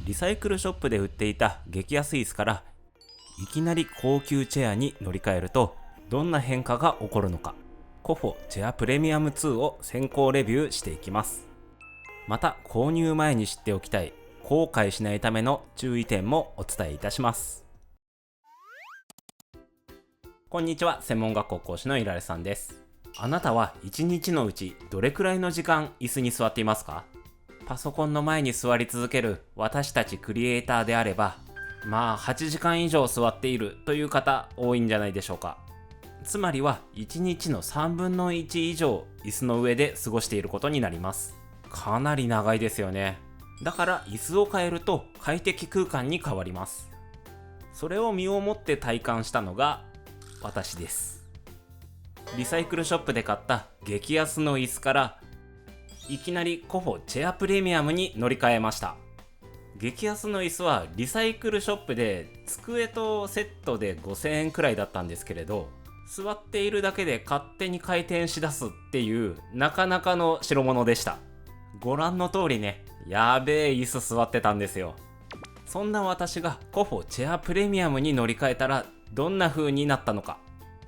リサイクルショップで売っていた激安椅子からいきなり高級チェアに乗り換えるとどんな変化が起こるのか、コフォチェアプレミアム2を先行レビューしていきます。また購入前に知っておきたい後悔しないための注意点もお伝えいたします。こんにちは、専門学校講師のいられさんです。あなたは一日のうちどれくらいの時間椅子に座っていますか？パソコンの前に座り続ける私たちクリエイターであれば、8時間以上座っているという方多いんじゃないでしょうか。つまりは1日の3分の1以上椅子の上で過ごしていることになります。かなり長いですよね。だから椅子を変えると快適空間に変わります。それを身をもって体感したのが私です。リサイクルショップで買った激安の椅子からいきなりコフォチェアプレミアムに乗り換えました。激安の椅子はリサイクルショップで机とセットで5000円くらいだったんですけれど、座っているだけで勝手に回転しだすっていうなかなかの代物でした。ご覧の通りね、やべえ椅子座ってたんですよ。そんな私がコフォチェアプレミアムに乗り換えたらどんな風になったのか、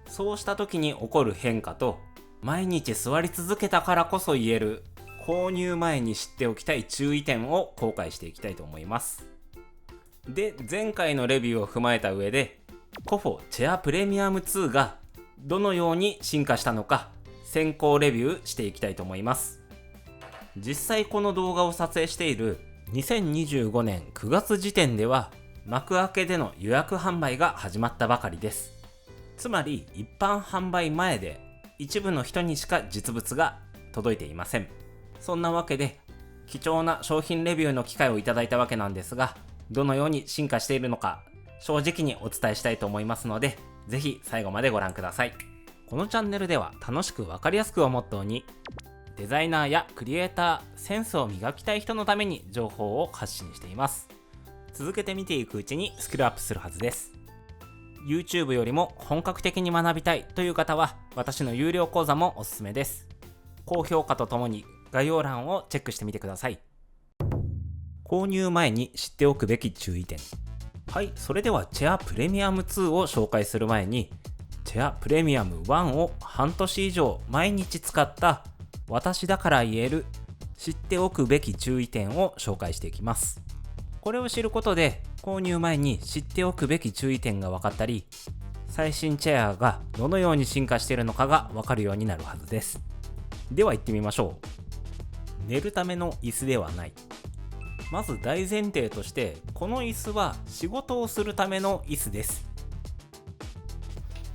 そうした時に起こる変化と、毎日座り続けたからこそ言える購入前に知っておきたい注意点を公開していきたいと思います。で、前回のレビューを踏まえた上でコフォチェアプレミアム2がどのように進化したのか先行レビューしていきたいと思います。実際この動画を撮影している2025年9月時点では幕開けでの予約販売が始まったばかりです。つまり一般販売前で一部の人にしか実物が届いていません。そんなわけで貴重な商品レビューの機会をいただいたわけなんですが、どのように進化しているのか正直にお伝えしたいと思いますので、ぜひ最後までご覧ください。このチャンネルでは楽しく分かりやすくをモットーにデザイナーやクリエイター、センスを磨きたい人のために情報を発信しています。続けて見ていくうちにスキルアップするはずです。YouTube よりも本格的に学びたいという方は私の有料講座もおすすめです。高評価とともに概要欄をチェックしてみてください。購入前に知っておくべき注意点。はい、それではチェアプレミアム2を紹介する前に、チェアプレミアム1を半年以上毎日使った私だから言える知っておくべき注意点を紹介していきます。これを知ることで購入前に知っておくべき注意点が分かったり、最新チェアがどのように進化しているのかが分かるようになるはずです。では行ってみましょう。寝るための椅子ではない。まず大前提として、この椅子は仕事をするための椅子です。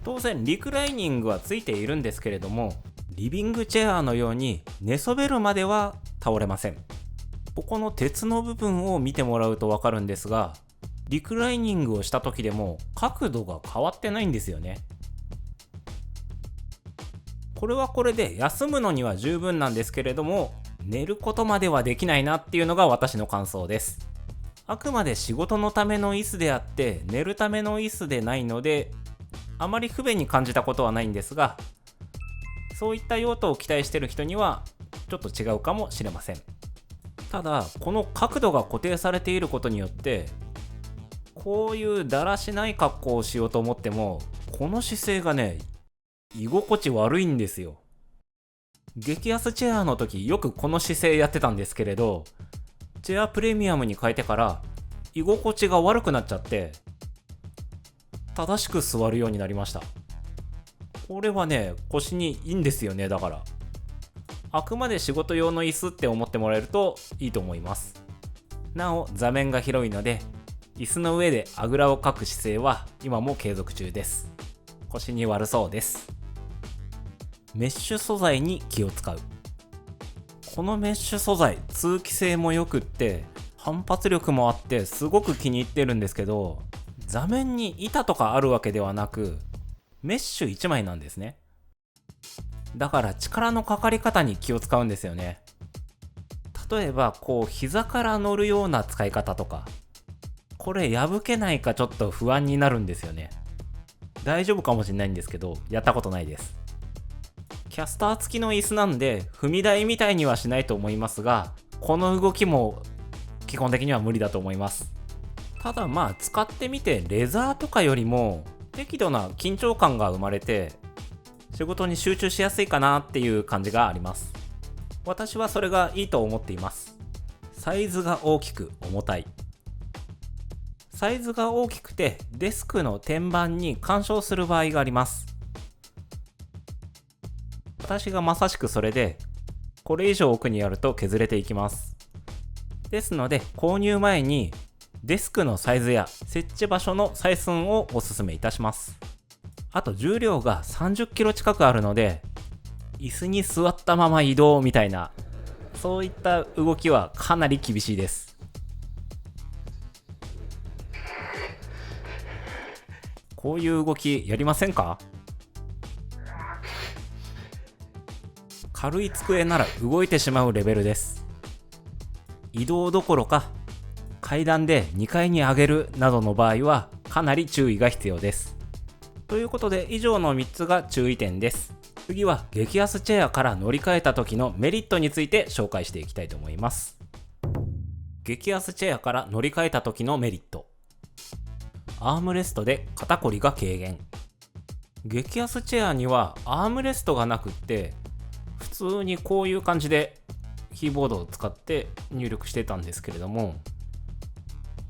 当然リクライニングはついているんですけれども、リビングチェアのように寝そべるまでは倒れません。ここの鉄の部分を見てもらうと分かるんですが、リクライニングをした時でも角度が変わってないんですよね。これはこれで休むのには十分なんですけれども、寝ることまではできないなっていうのが私の感想です。あくまで仕事のための椅子であって寝るための椅子でないので、あまり不便に感じたことはないんですが、そういった用途を期待している人にはちょっと違うかもしれません。ただこの角度が固定されていることによって、こういうだらしない格好をしようと思ってもこの姿勢がね、居心地悪いんですよ。激安チェアの時よくこの姿勢やってたんですけれど、チェアプレミアムに変えてから居心地が悪くなっちゃって正しく座るようになりました。これはね、腰にいいんですよね。だからあくまで仕事用の椅子って思ってもらえるといいと思います。なお座面が広いので椅子の上であぐらをかく姿勢は今も継続中です。腰に悪そうです。メッシュ素材に気を使う。このメッシュ素材、通気性も良くって反発力もあってすごく気に入ってるんですけど、座面に板とかあるわけではなくメッシュ1枚なんですね。だから力のかかり方に気を使うんですよね。例えばこう膝から乗るような使い方とか、これ破けないかちょっと不安になるんですよね。大丈夫かもしれないんですけど、やったことないです。キャスター付きの椅子なんで踏み台みたいにはしないと思いますが、この動きも基本的には無理だと思います。ただまあ使ってみてレザーとかよりも適度な緊張感が生まれて仕事に集中しやすいかなっていう感じがあります。私はそれがいいと思っています。サイズが大きく重たい。サイズが大きくてデスクの天板に干渉する場合があります。私がまさしくそれで、これ以上奥にやると削れていきます。ですので購入前にデスクのサイズや設置場所の採寸をお勧めいたします。あと重量が30キロ近くあるので、椅子に座ったまま移動みたいな、そういった動きはかなり厳しいです。こういう動きやりませんか？軽い机なら動いてしまうレベルです。移動どころか階段で2階に上げるなどの場合はかなり注意が必要です。ということで以上の3つが注意点です。次は激安チェアから乗り換えた時のメリットについて紹介していきたいと思います。激安チェアから乗り換えた時のメリット。アームレストで肩こりが軽減。激安チェアにはアームレストがなくって普通にこういう感じでキーボードを使って入力してたんですけれども、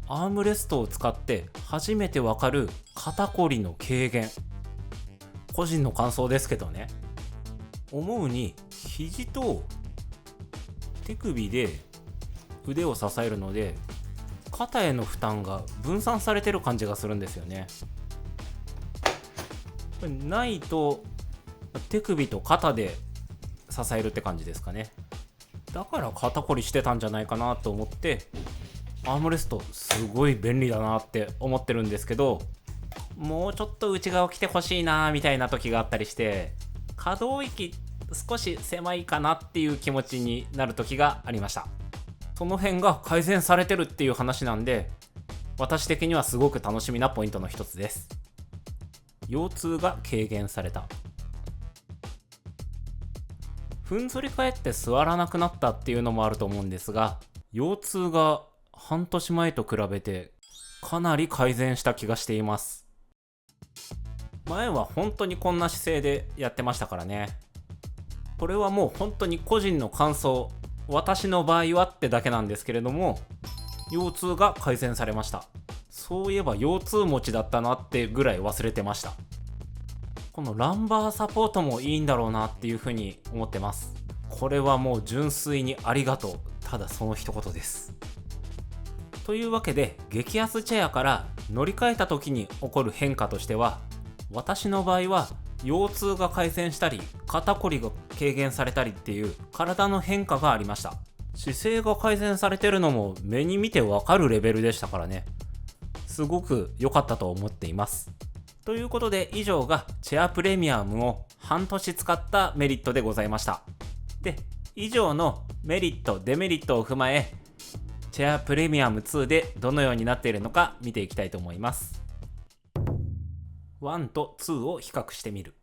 アームレストを使って初めてわかる肩こりの軽減。個人の感想ですけどね、思うに肘と手首で腕を支えるので肩への負担が分散されてる感じがするんですよね。これないと手首と肩で支えるって感じですかね。だから肩こりしてたんじゃないかなと思って、アームレストすごい便利だなって思ってるんですけど、もうちょっと内側来てほしいなみたいな時があったりして、可動域少し狭いかなっていう気持ちになる時がありました。その辺が改善されてるっていう話なんで、私的にはすごく楽しみなポイントの一つです。腰痛が軽減された。ふんぞり返って座らなくなったっていうのもあると思うんですが、腰痛が半年前と比べてかなり改善した気がしています。前は本当にこんな姿勢でやってましたからね。これはもう本当に個人の感想、私の場合はってだけなんですけれども、腰痛が改善されました。そういえば腰痛持ちだったなってぐらい忘れてました。このランバーサポートもいいんだろうなっていうふうに思ってます。これはもう純粋にありがとう、ただその一言です。というわけで激安チェアから乗り換えた時に起こる変化としては、私の場合は腰痛が改善したり肩こりが軽減されたりっていう体の変化がありました。姿勢が改善されてるのも目に見てわかるレベルでしたからね、すごく良かったと思っています。ということで以上がチェアプレミアムを半年使ったメリットでございました。で、以上のメリットデメリットを踏まえ、チェアプレミアム2でどのようになっているのか見ていきたいと思います。1と2を比較してみる。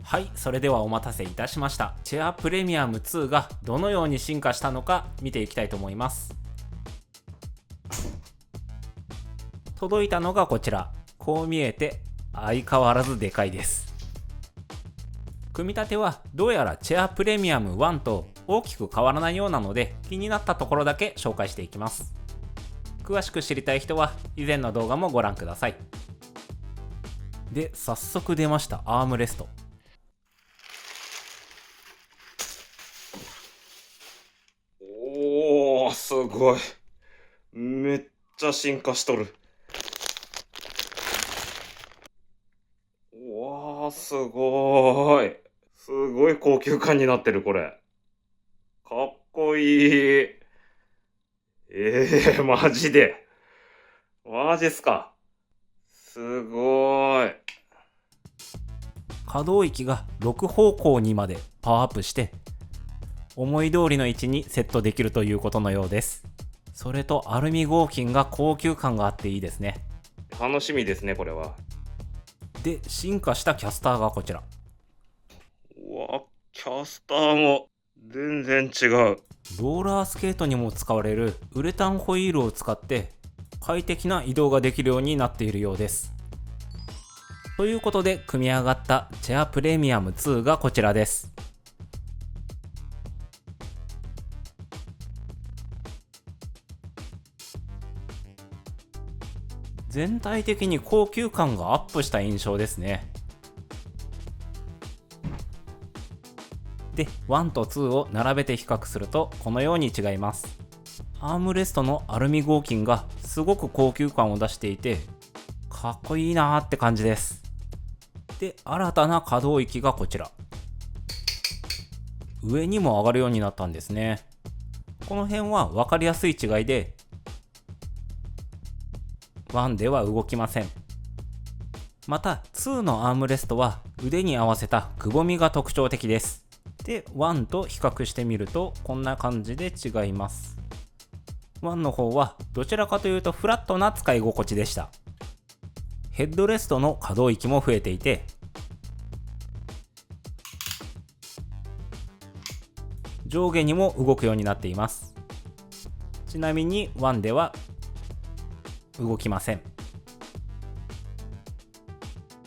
はい、それではお待たせいたしました。チェアプレミアム2がどのように進化したのか見ていきたいと思います。届いたのがこちら。こう見えて相変わらずでかいです。組み立てはどうやらチェアプレミアム1と大きく変わらないようなので、気になったところだけ紹介していきます。詳しく知りたい人は以前の動画もご覧ください。で、早速出ましたアームレスト。おー、すごい。めっちゃ進化しとる。うわー、すごーい。すごい高級感になってる、これ。かっこいい。マジで。マジっすか。すごーい。可動域が6方向にまでパワーアップして、思い通りの位置にセットできるということのようです。それとアルミ合金が高級感があっていいですね。楽しみですね、これは。で、進化したキャスターがこちら。うわ、キャスターも全然違う。ローラースケートにも使われるウレタンホイールを使って快適な移動ができるようになっているようです。ということで組み上がったチェアプレミアム2がこちらです。全体的に高級感がアップした印象ですね。で、1と2を並べて比較するとこのように違います。アームレストのアルミ合金がすごく高級感を出していてかっこいいなーって感じです。で、新たな可動域がこちら。上にも上がるようになったんですね。この辺は分かりやすい違いで1では動きません。また2のアームレストは腕に合わせたくぼみが特徴的です。で、1と比較してみるとこんな感じで違います。1の方はどちらかというとフラットな使い心地でした。ヘッドレストの可動域も増えていて上下にも動くようになっています。ちなみに1では動きません。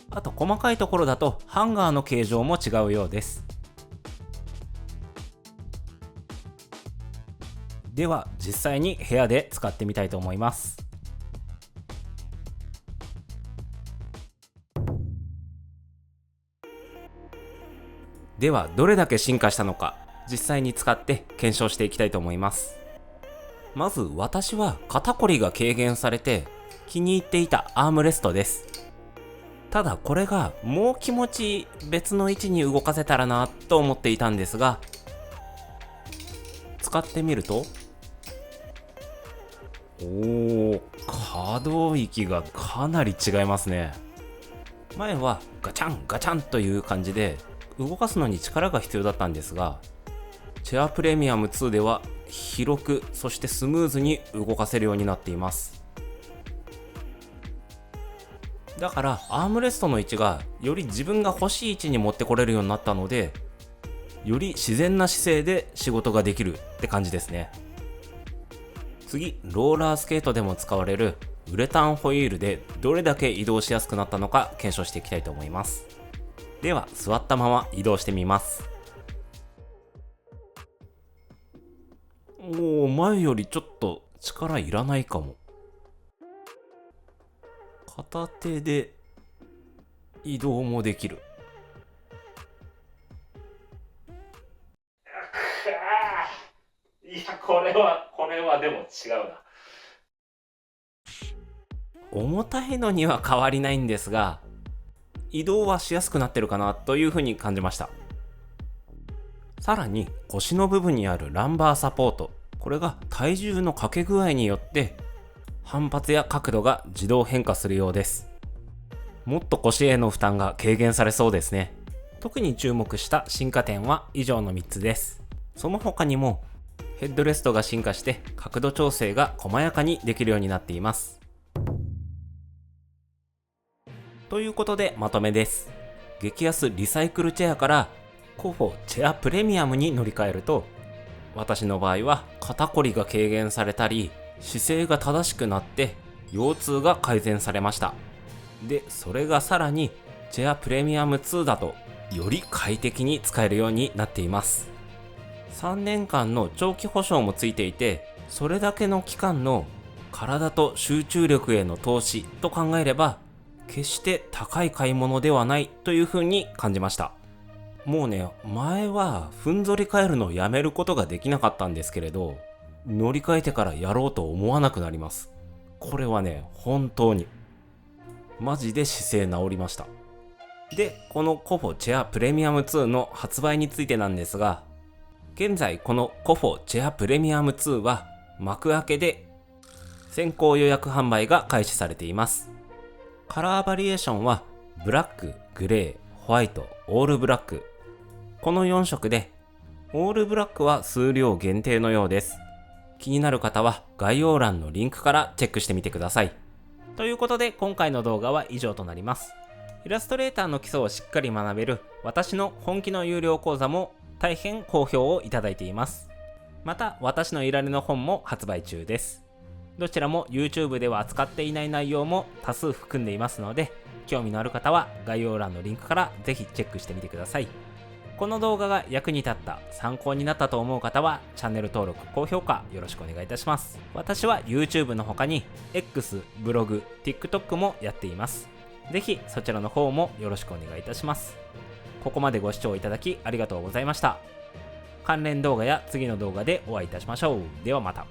あと細かいところだとハンガーの形状も違うようです。では実際に部屋で使ってみたいと思います。ではどれだけ進化したのか実際に使って検証していきたいと思います。まず私は肩こりが軽減されて気に入っていたアームレストです。ただこれがもう気持ち別の位置に動かせたらなと思っていたんですが使ってみると可動域がかなり違いますね。前はガチャンガチャンという感じで動かすのに力が必要だったんですがチェアプレミアム2では広くそしてスムーズに動かせるようになっています。だからアームレストの位置がより自分が欲しい位置に持ってこれるようになったのでより自然な姿勢で仕事ができるって感じですね。次、ローラースケートでも使われるウレタンホイールでどれだけ移動しやすくなったのか検証していきたいと思います。では座ったまま移動してみます。前よりちょっと力いらないかも。片手で移動もできる。いや、これはでも違うな。重たいのには変わりないんですが移動はしやすくなってるかなというふうに感じました。さらに腰の部分にあるランバーサポート、これが体重のかけ具合によって反発や角度が自動変化するようです。もっと腰への負担が軽減されそうですね。特に注目した進化点は以上の3つです。その他にもヘッドレストが進化して角度調整が細やかにできるようになっています。ということでまとめです。激安リサイクルチェアからコフォチェアプレミアムに乗り換えると私の場合は肩こりが軽減されたり姿勢が正しくなって腰痛が改善されました。で、それがさらにチェアプレミアム2だとより快適に使えるようになっています。3年間の長期保証もついていてそれだけの期間の体と集中力への投資と考えれば決して高い買い物ではないというふうに感じました。もうね、前はふんぞり返るのをやめることができなかったんですけれど乗り換えてからやろうと思わなくなります。これはね、本当にマジで姿勢治りました。で、このコフォチェアプレミアム2の発売についてなんですが現在このコフォチェアプレミアム2は幕開けで先行予約販売が開始されています。カラーバリエーションはブラック、グレー、ホワイト、オールブラック、この4色でオールブラックは数量限定のようです。気になる方は概要欄のリンクからチェックしてみてください。ということで今回の動画は以上となります。イラストレーターの基礎をしっかり学べる私の本気の有料講座も大変好評をいただいています。また私のいられの本も発売中です。どちらも YouTube では扱っていない内容も多数含んでいますので、興味のある方は概要欄のリンクからぜひチェックしてみてください。この動画が役に立った、参考になったと思う方はチャンネル登録、高評価よろしくお願いいたします。私は YouTube の他に X、ブログ、TikTok もやっています。ぜひそちらの方もよろしくお願いいたします。ここまでご視聴いただきありがとうございました。関連動画や次の動画でお会いいたしましょう。ではまた。